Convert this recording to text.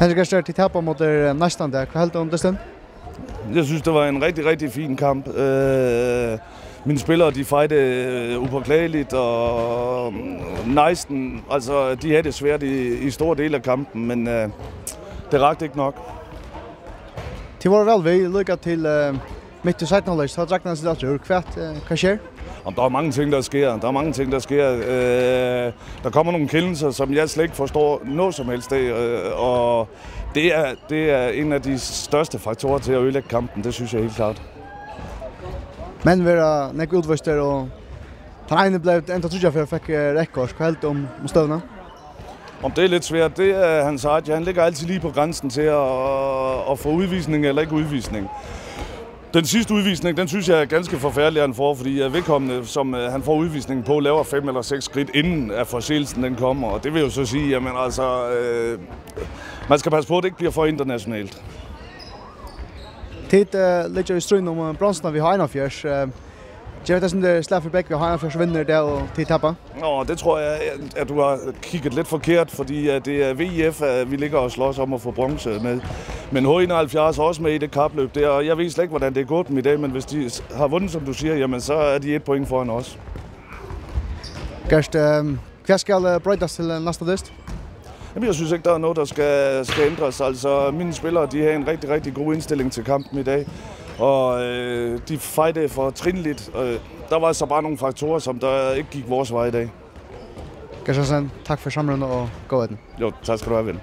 Henrik Gerster, de taber mot næsten der. Hvad heldur om det stund? Jeg synes, det var en rigtig, rigtig fin kamp. Mine spillere, de fightede upåklageligt, og næsten, altså, de havde det svært i store dele af kampen, men det rakte ikke nok. Det var vel vi lykket til midt i 17. så drakk sig alt. Hvad sker? Der er mange ting, der sker. Der kommer nogle kendelser, som jeg slet ikke forstår noget som helst af, og det er en af de største faktorer til at ødelægge kampen, det synes jeg helt klart. Men vi er ikke udvist og den ene blev enda trygget for at fik rekord. Hvad heldur om støvne? Om det er lidt svært, det er Hans Arja. Han ligger altid lige på grænsen til at få udvisning eller ikke udvisning. Den sidste udvisning, den synes jeg er ganske forfærdelig, han får, fordi vedkommende, som han får udvisningen på, laver 5 eller 6 skridt inden at forseelsen den kommer. Og det vil jo så sige, jamen altså, man skal passe på, at det ikke bliver for internationalt. Tid ligger i strøn om bronsen, vi har 81. Jeg ved, at det Slagfjord Bæk, vi har 81 vinder der, og til tapper. Nå, det tror jeg, at du har kigget lidt forkert, fordi det er VIF, vi ligger og slås om at få bronze med. Men H71 er også med i det kapløb der, og jeg ved slet ikke, hvordan det er gået dem i dag, men hvis de har vundet, som du siger, jamen så er de 1 point foran os. Gerst, hvad skal brøjtes til næste list? Jamen, jeg synes ikke, der er noget, der skal ændres. Altså, mine spillere, de har en rigtig, rigtig god indstilling til kampen i dag. Og de fightede for trinligt. Der var så bare nogle faktorer, som der ikke gik vores vej i dag. Gerst, tak for samrådet og god af den. Jo, tak skal du have, ven.